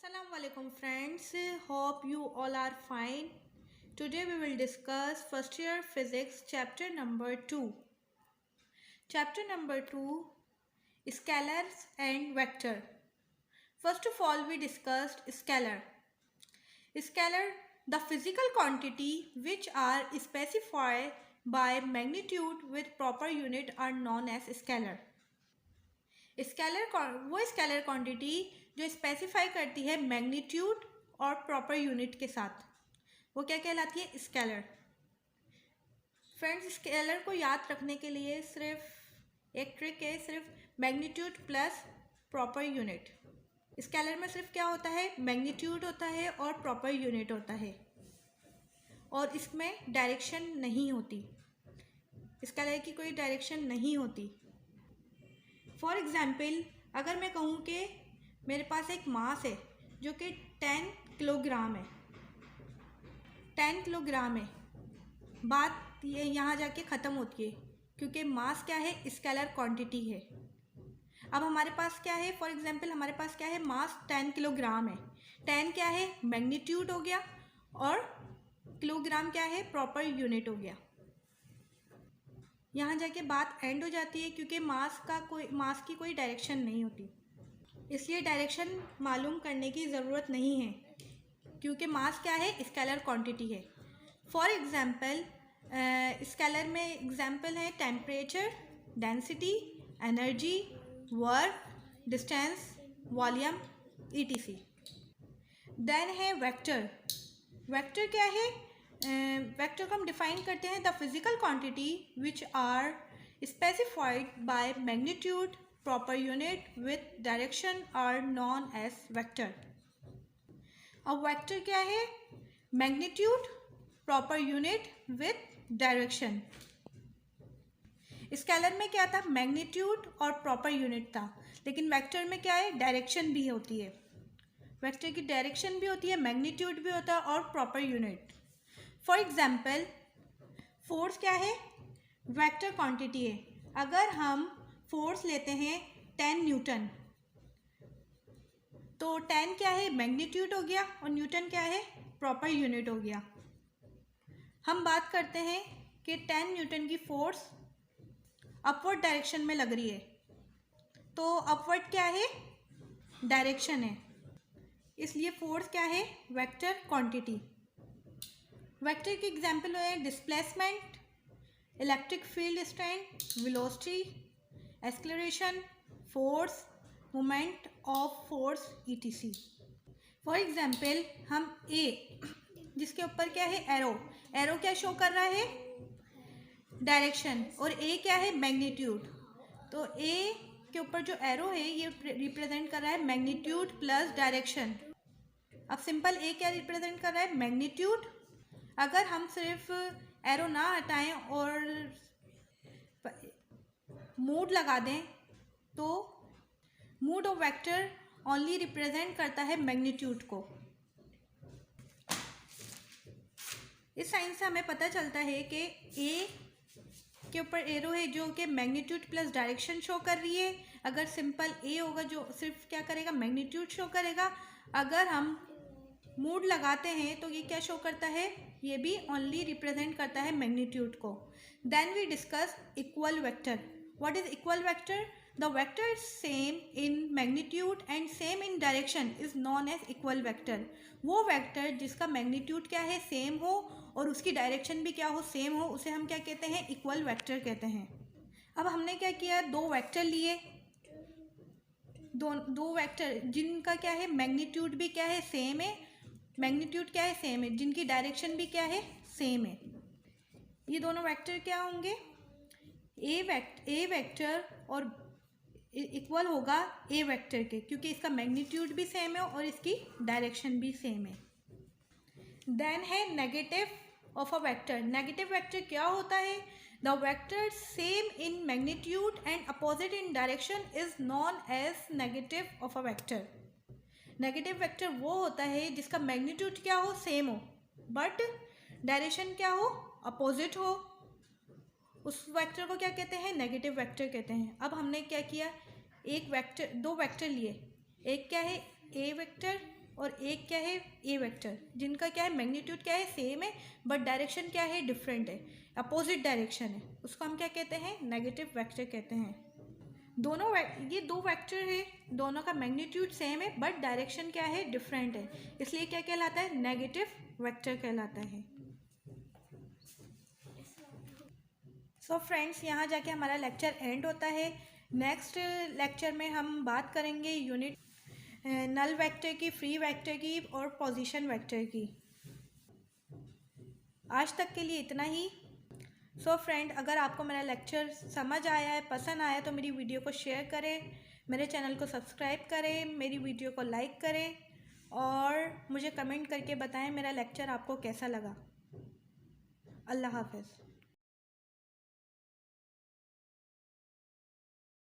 Assalamu alaikum friends, hope you all are fine. Today we will discuss first year physics chapter number 2. Chapter number 2, scalars and vector. First of all we discussed scalar. Scalar, the physical quantity which are specified by magnitude with proper unit are known as scalar. Scalar वो scalar quantity जो specify करती है magnitude और proper unit के साथ, वो क्या कहलाती है? स्केलर. फ्रेंड्स, स्केलर को याद रखने के लिए सिर्फ एक ट्रिक है, सिर्फ magnitude plus proper unit. Scalar में सिर्फ क्या होता है? मैग्नीट्यूड होता है और प्रॉपर यूनिट होता है, और इसमें डायरेक्शन नहीं होती. स्केलर की कोई डायरेक्शन नहीं होती. फॉर एग्ज़ाम्पल, अगर मैं कहूँ कि मेरे पास एक मास है जो कि 10 किलोग्राम है, 10 किलोग्राम है, बात ये यहाँ जाके ख़त्म होती है क्योंकि मास क्या है? स्केलर क्वांटिटी है. अब हमारे पास क्या है? फॉर एग्ज़ाम्पल हमारे पास क्या है? मास 10 किलोग्राम है. 10 क्या है? मैग्नीट्यूड हो गया, और किलोग्राम क्या है? प्रॉपर यूनिट हो गया. यहाँ जाके बात एंड हो जाती है क्योंकि मास की कोई डायरेक्शन नहीं होती, इसलिए डायरेक्शन मालूम करने की ज़रूरत नहीं है क्योंकि मास क्या है? स्केलर क्वांटिटी है. फॉर एग्ज़ाम्पल स्केलर में एग्जाम्पल है temperature, density, energy, work, distance, volume, etc. Then है वेक्टर. वेक्टर क्या है? वेक्टर को हम डिफाइन करते हैं the physical quantity which are specified by magnitude, proper unit with direction are known as vector. अब वेक्टर क्या है? Magnitude, proper unit with direction. Scalar में क्या था? मैग्नीट्यूड और प्रॉपर यूनिट था, लेकिन वेक्टर में क्या है? डायरेक्शन भी होती है. वेक्टर की डायरेक्शन भी होती है, मैग्नीट्यूड भी होता है और proper unit. For example force क्या है? वेक्टर क्वांटिटी है. अगर हम फोर्स लेते हैं 10 न्यूटन, तो 10 क्या है? मैग्नीट्यूड हो गया, और न्यूटन क्या है? प्रॉपर यूनिट हो गया. हम बात करते हैं कि 10 न्यूटन की फोर्स अपवर्ड डायरेक्शन में लग रही है, तो अपवर्ड क्या है? डायरेक्शन है, इसलिए फोर्स क्या है? Vector quantity. वेक्टर के एग्जाम्पल है displacement, electric field strength, velocity, acceleration, force, moment of force, etc. For example हम ए, जिसके ऊपर क्या है? एरो. एरो क्या शो कर रहा है? डायरेक्शन. और ए क्या है? मैग्नीट्यूड. तो ए के ऊपर जो एरो है ये रिप्रेजेंट कर रहा है मैग्नीट्यूड प्लस डायरेक्शन. अब सिंपल ए क्या रिप्रेजेंट कर रहा है? मैग्नीट्यूड. अगर हम सिर्फ एरो ना हटाएं और मूड लगा दें, तो mood off vector only represent करता है मैग्नीट्यूड को. इस साइन से हमें पता चलता है कि ए के ऊपर एरो है जो कि मैग्नीट्यूड प्लस डायरेक्शन शो कर रही है. अगर सिंपल ए होगा जो सिर्फ क्या करेगा? मैग्नीट्यूड शो करेगा. अगर हम मूड लगाते हैं तो ये क्या शो करता है? ये भी ओनली रिप्रेजेंट करता है मैग्नीट्यूड को. Then we discuss equal vector. What is equal vector? The vector same in magnitude and same in direction is known as equal vector. वो वेक्टर जिसका मैग्नीट्यूड क्या है? सेम हो, और उसकी डायरेक्शन भी क्या हो? सेम हो, उसे हम क्या कहते हैं? इक्वल वेक्टर कहते हैं. अब हमने क्या किया? दो वेक्टर लिए, दो वेक्टर जिनका क्या है? मैग्नीट्यूड भी क्या है? सेम है. मैग्नीट्यूड क्या है? सेम है. जिनकी डायरेक्शन भी क्या है? सेम है. ये दोनों वेक्टर क्या होंगे? ए वेक्टर और इक्वल होगा ए वेक्टर के, क्योंकि इसका मैग्नीट्यूड भी सेम है और इसकी डायरेक्शन भी सेम है. देन है negative of a vector. Negative vector क्या होता है? The vector same in magnitude and opposite in direction is known as negative of a vector. Negative vector वो होता है जिसका मैग्नीट्यूड क्या हो? सेम हो, बट डायरेक्शन क्या हो? अपोजिट हो. उस वेक्टर को क्या कहते हैं? नेगेटिव वेक्टर कहते हैं. अब हमने क्या किया? दो वेक्टर लिए. एक क्या है? ए वेक्टर, और एक क्या है ए वेक्टर, जिनका क्या है मैग्नीट्यूड क्या है सेम है बट डायरेक्शन क्या है डिफरेंट है, अपोजिट डायरेक्शन है, उसको हम क्या कहते हैं नेगेटिव वेक्टर कहते हैं। ये दो वेक्टर है, दोनों का मैग्नीट्यूड सेम है बट डायरेक्शन क्या है डिफरेंट है, इसलिए क्या कहलाता है नेगेटिव वेक्टर कहलाता है। सो फ्रेंड्स, यहाँ जाके हमारा लेक्चर एंड होता है। नेक्स्ट लेक्चर में हम बात करेंगे यूनिट नल वेक्टर की, फ्री वेक्टर की और पोजीशन वेक्टर की। आज तक के लिए इतना ही। सो फ्रेंड, अगर आपको मेरा लेक्चर समझ आया है, पसंद आया तो मेरी वीडियो को शेयर करें, मेरे चैनल को सब्सक्राइब करें, मेरी वीडियो को लाइक करें और मुझे कमेंट करके बताएं मेरा लेक्चर आपको कैसा लगा। अल्लाह हाफ़िज़।